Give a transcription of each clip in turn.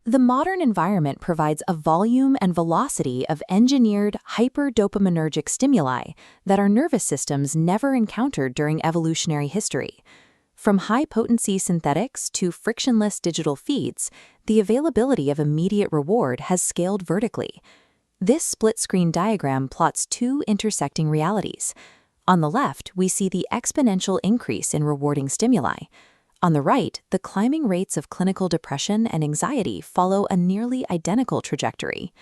The modern environment provides a volume and velocity of engineered hyperdopaminergic stimuli that our nervous systems never encountered during evolutionary history. From high-potency synthetics to frictionless digital feeds, the availability of immediate reward has scaled vertically. This split-screen diagram plots two intersecting realities. On the left, we see the exponential increase in rewarding stimuli. On the right, the climbing rates of clinical depression and anxiety follow a nearly identical trajectory.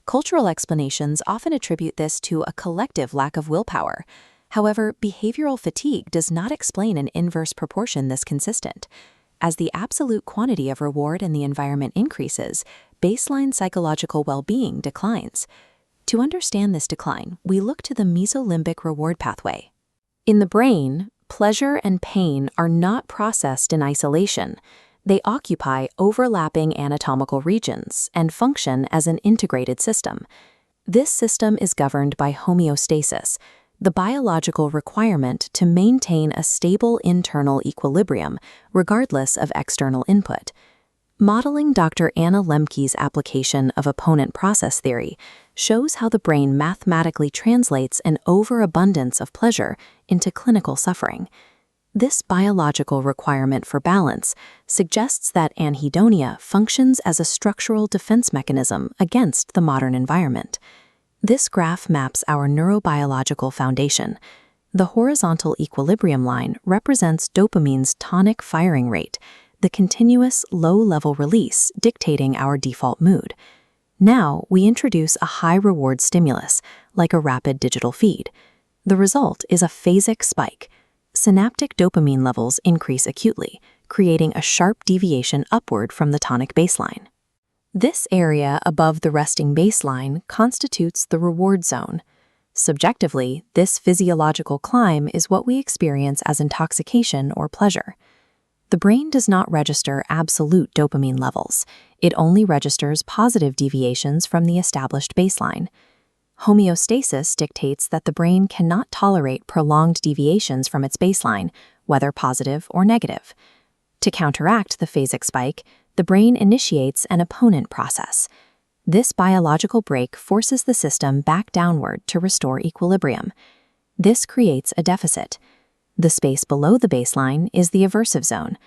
Cultural explanations often attribute this to a collective lack of willpower. However, behavioral fatigue does not explain an inverse proportion this consistent. As the absolute quantity of reward in the environment increases, baseline psychological well-being declines. To understand this decline, we look to the mesolimbic reward pathway. In the brain, pleasure and pain are not processed in isolation. They occupy overlapping anatomical regions and function as an integrated system. This system is governed by homeostasis, the biological requirement to maintain a stable internal equilibrium, regardless of external input. Modeling Dr. Anna Lembke's application of opponent process theory shows how the brain mathematically translates an overabundance of pleasure into clinical suffering. This biological requirement for balance suggests that anhedonia functions as a structural defense mechanism against the modern environment. This graph maps our neurobiological foundation. The horizontal equilibrium line represents dopamine's tonic firing rate, the continuous low-level release dictating our default mood. Now, we introduce a high-reward stimulus, like a rapid digital feed. The result is a phasic spike. Synaptic dopamine levels increase acutely, creating a sharp deviation upward from the tonic baseline. This area above the resting baseline constitutes the reward zone. Subjectively, this physiological climb is what we experience as intoxication or pleasure. The brain does not register absolute dopamine levels. It only registers positive deviations from the established baseline. Homeostasis dictates that the brain cannot tolerate prolonged deviations from its baseline, whether positive or negative. To counteract the phasic spike, the brain initiates an opponent process. This biological break forces the system back downward to restore equilibrium. This creates a deficit. The space below the baseline is the aversive zone.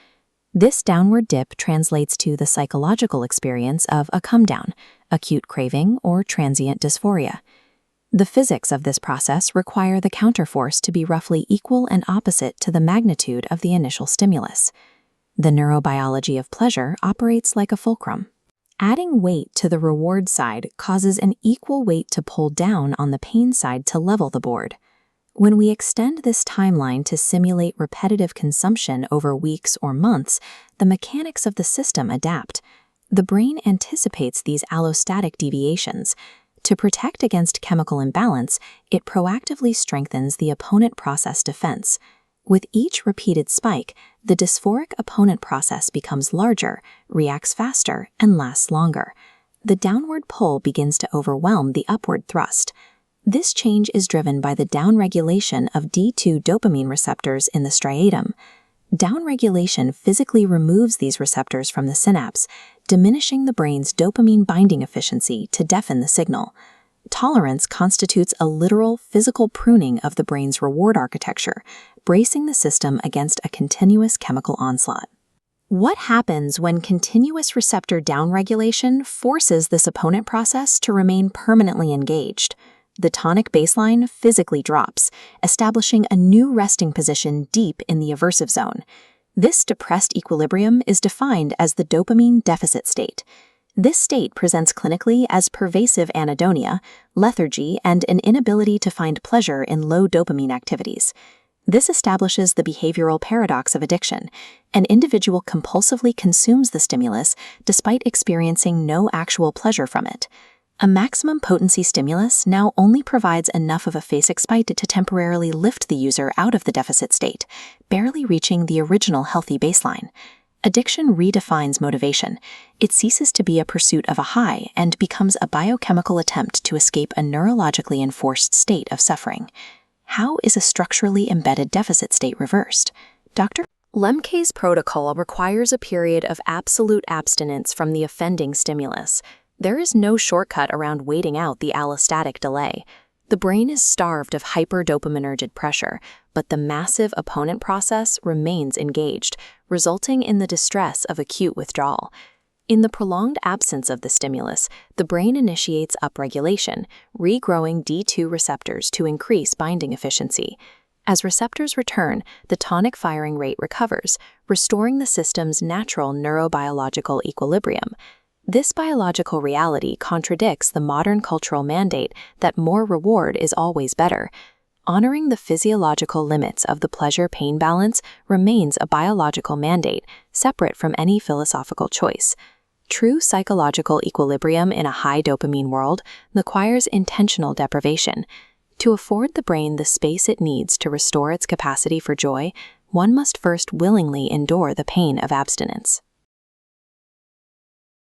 This downward dip translates to the psychological experience of a come-down, acute craving, or transient dysphoria. The physics of this process require the counterforce to be roughly equal and opposite to the magnitude of the initial stimulus. The neurobiology of pleasure operates like a fulcrum. Adding weight to the reward side causes an equal weight to pull down on the pain side to level the board. When we extend this timeline to simulate repetitive consumption over weeks or months, the mechanics of the system adapt. The brain anticipates these allostatic deviations. To protect against chemical imbalance, it proactively strengthens the opponent process defense. With each repeated spike, the dysphoric opponent process becomes larger, reacts faster, and lasts longer. The downward pull begins to overwhelm the upward thrust. This change is driven by the downregulation of D2 dopamine receptors in the striatum. Downregulation physically removes these receptors from the synapse, diminishing the brain's dopamine binding efficiency to deafen the signal. Tolerance constitutes a literal physical pruning of the brain's reward architecture, bracing the system against a continuous chemical onslaught. What happens when continuous receptor downregulation forces this opponent process to remain permanently engaged? The tonic baseline physically drops, establishing a new resting position deep in the aversive zone. This depressed equilibrium is defined as the dopamine deficit state. This state presents clinically as pervasive anhedonia, lethargy, and an inability to find pleasure in low dopamine activities. This establishes the behavioral paradox of addiction. An individual compulsively consumes the stimulus despite experiencing no actual pleasure from it. A maximum potency stimulus now only provides enough of a phasic spike to temporarily lift the user out of the deficit state, barely reaching the original healthy baseline. Addiction redefines motivation. It ceases to be a pursuit of a high and becomes a biochemical attempt to escape a neurologically enforced state of suffering. How is a structurally embedded deficit state reversed? Dr. Lemke's protocol requires a period of absolute abstinence from the offending stimulus. There is no shortcut around waiting out the allostatic delay. The brain is starved of hyperdopaminergic pressure, but the massive opponent process remains engaged, resulting in the distress of acute withdrawal. In the prolonged absence of the stimulus, the brain initiates upregulation, regrowing D2 receptors to increase binding efficiency. As receptors return, the tonic firing rate recovers, restoring the system's natural neurobiological equilibrium. This biological reality contradicts the modern cultural mandate that more reward is always better. Honoring the physiological limits of the pleasure-pain balance remains a biological mandate, separate from any philosophical choice. True psychological equilibrium in a high dopamine world requires intentional deprivation. To afford the brain the space it needs to restore its capacity for joy, one must first willingly endure the pain of abstinence.